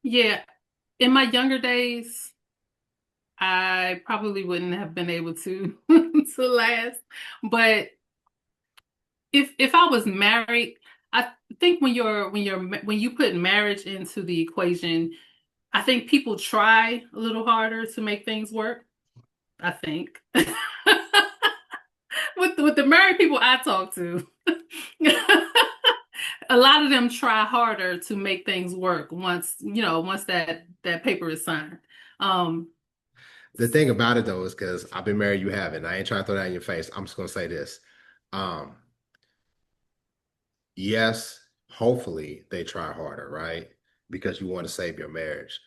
Yeah, in my younger days, I probably wouldn't have been able to to last. But if I was married, I think when you put marriage into the equation, I think people try a little harder to make things work. I think with the married people I talk to, a lot of them try harder to make things work once that paper is signed. Um, The thing about it though is because I've been married, you haven't. I ain't trying to throw that in your face. I'm just gonna say this. Um, yes, hopefully they try harder, right? Because you want to save your marriage.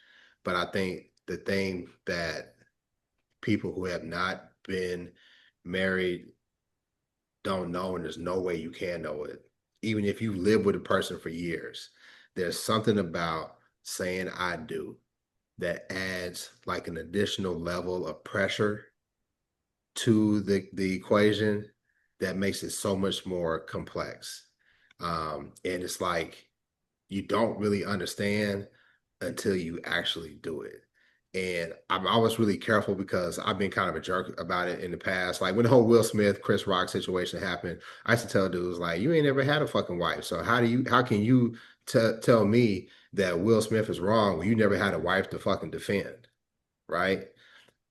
But I think the thing that people who have not been married don't know, and there's no way you can know it. Even if you live with a person for years, there's something about saying I do that adds like an additional level of pressure to the equation that makes it so much more complex. And it's like you don't really understand until you actually do it. And I'm always really careful because I've been kind of a jerk about it in the past. Like when the whole Will Smith, Chris Rock situation happened, I used to tell dudes like, "You ain't never had a fucking wife, so how can you tell me that Will Smith is wrong when you never had a wife to fucking defend, right?"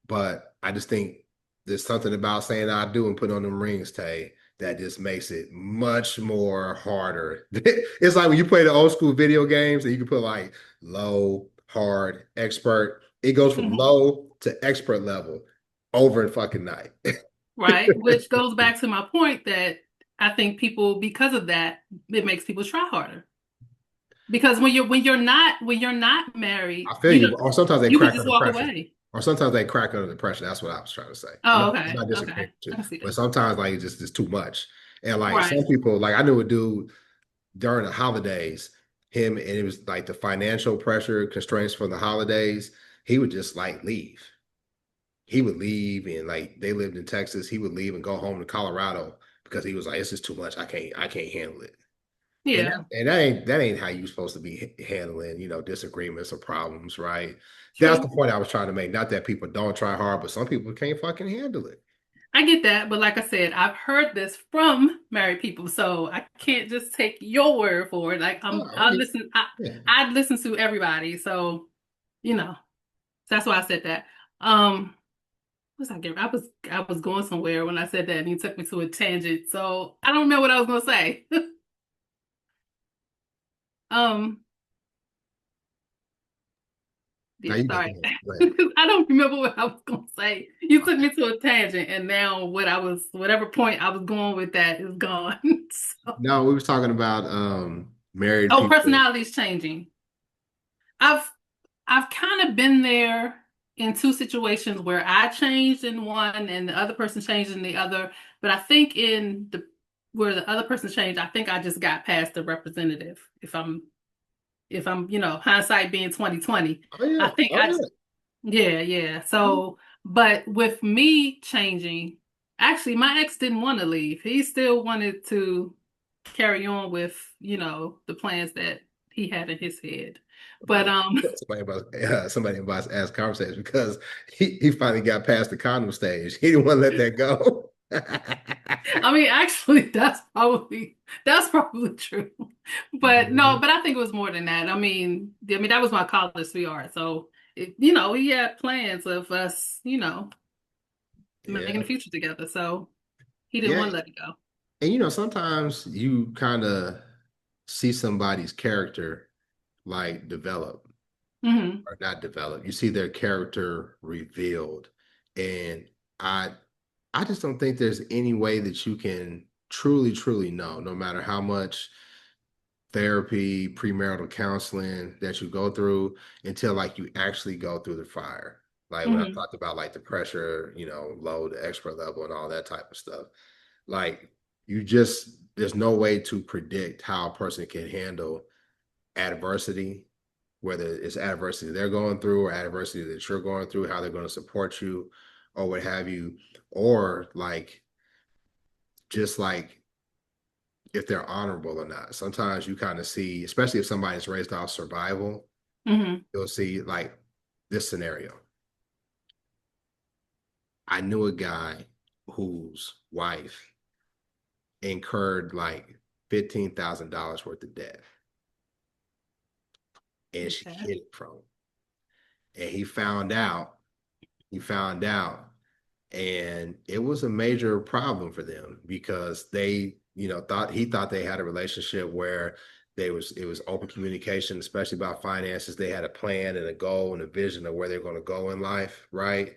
But I just think there's something about saying I do and putting on them rings, Tay, that just makes it much more harder. It's like when you play the old school video games and you can put like low, hard, expert. It goes from mhm. low to expert level over a fucking night. Right? Which goes back to my point that I think people, because of that, it makes people try harder. Because when you're not married, I feel you. Or sometimes they you could crack just under walk pressure. away. Or sometimes they crack under the pressure. That's what I was trying to say. Oh, I'm okay, not okay, disagreeing with you. I can see But that. sometimes like it's just too much. And like some Right. people, like I knew a dude during the holidays, him and it was like the financial pressure constraints from the holidays, he would just like leave. He would leave and like they lived in Texas, he would leave and go home to Colorado because he was like, it's just too much. I can't handle it. And Yeah. that ain't how you're supposed to be handling, disagreements or problems, right? That's the True. point I was trying to make. Not that people don't try hard, but some people can't fucking handle it. I get that, but like I said, I've heard this from married people, so I can't just take your word for it. Like Oh, I I get listen, yeah. I listen to everybody, so you know that's why I said that. Um, what was I getting? I was going somewhere when I said that, and you took me to a tangent, so I don't know what I was gonna say. Um, Now yeah, you got sorry. go ahead. I don't remember what I was gonna say. You took me to a tangent, and now whatever point I was going with that is gone. So, No, we was talking about married oh, people. personalities changing. I've I've kind of been there in two situations where I changed in one and the other person changed in the other. But I think in the where the other person changed, I think I just got past the representative. If I'm, hindsight being 2020. Oh I yeah, think oh yeah. yeah, yeah. So, but with me changing, actually my ex didn't want to leave. He still wanted to carry on with, the plans that he had in his head. But Okay. Somebody about to ask conversations because he finally got past the condom stage. He didn't want to let that go. I mean, actually, that's probably true. But no, Mhm. but I think it was more than that. I mean, that was my college sweetheart. So, he had plans of us, making a Yeah. future together. So he didn't Yeah. want to let it go. And sometimes you kind of see somebody's character like develop Hmm. or not develop. You see their character revealed. And I I just don't think there's any way that you can truly, truly know, no matter how much therapy, premarital counseling that you go through until like you actually go through the fire. Like when I Hmm. talked about like the pressure, low to expert level and all that type of stuff. Like there's no way to predict how a person can handle adversity, whether it's adversity they're going through or adversity that you're going through, how they're going to support you or what have you, or like just like if they're honorable or not. Sometimes you kind of see, especially if somebody's raised off survival, Hmm. You'll see like this scenario. I knew a guy whose wife incurred like $15,000 worth of debt, and she Okay. hid it from him. And he found out, and it was a major problem for them because they, thought they had a relationship where it was open communication, especially about finances. They had a plan and a goal and a vision of where they're going to go in life, right?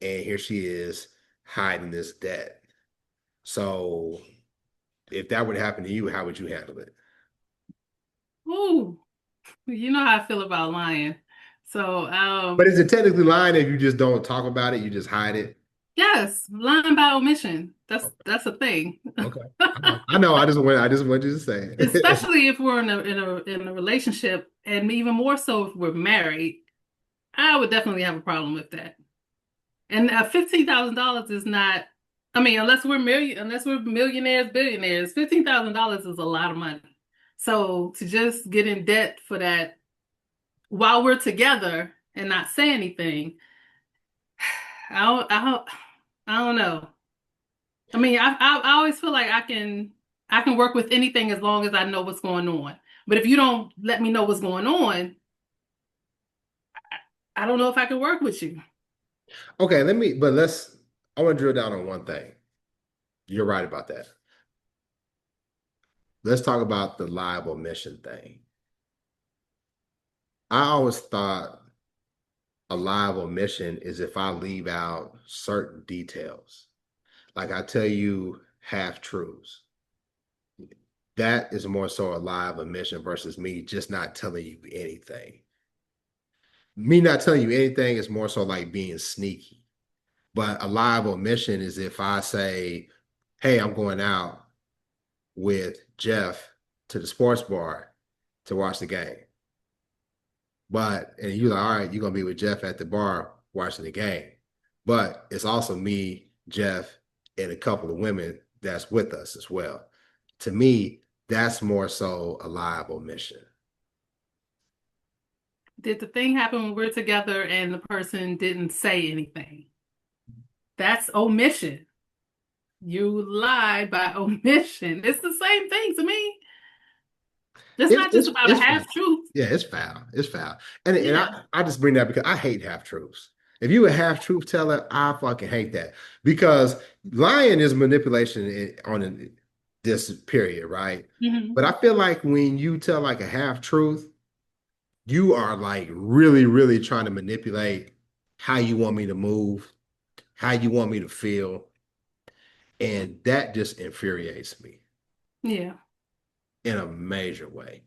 And here she is hiding this debt. So if that would happen to you, how would you handle it? Ooh, you know how I feel about lying. So, But is it technically lying if you just don't talk about it, you just hide it? yes, lying by omission. That's Okay. that's a thing. Okay. I know. I just want you to say it. Especially if we're in a relationship, and even more so if we're married, I would definitely have a problem with that. And $15,000 is not. I mean, unless we're millionaires, billionaires, $15,000 is a lot of money. So to just get in debt for that while we're together and not say anything, I don't know. I mean, I always feel like I can work with anything as long as I know what's going on. But if you don't let me know what's going on, I don't know if I can work with you. Okay, I want to drill down on one thing. You're right about that. Let's talk about the liable mission thing. I always thought a liable mission is if I leave out certain details. Like I tell you half truths. That is more so a liable mission versus me just not telling you anything. Me not telling you anything is more so like being sneaky. But a liable mission is if I say, hey, I'm going out with Jeff to the sports bar to watch the game. And you're like, all right, you're gonna be with Jeff at the bar watching the game. But it's also me, Jeff, and a couple of women that's with us as well. To me, that's more so a liable mission. Did the thing happen when we're together and the person didn't say anything? That's omission. You lie by omission. It's the same thing to me. It's It's not just it's about a it's foul. half truth. Yeah, it's foul. It's foul. And Yeah. I just bring that because I hate half truths. If you a half truth teller, I fucking hate that because lying is manipulation this period, right? Hmm. But I feel like when you tell like a half truth, you are like really, really trying to manipulate how you want me to move, how you want me to feel, and that just infuriates me Yeah. in a major way.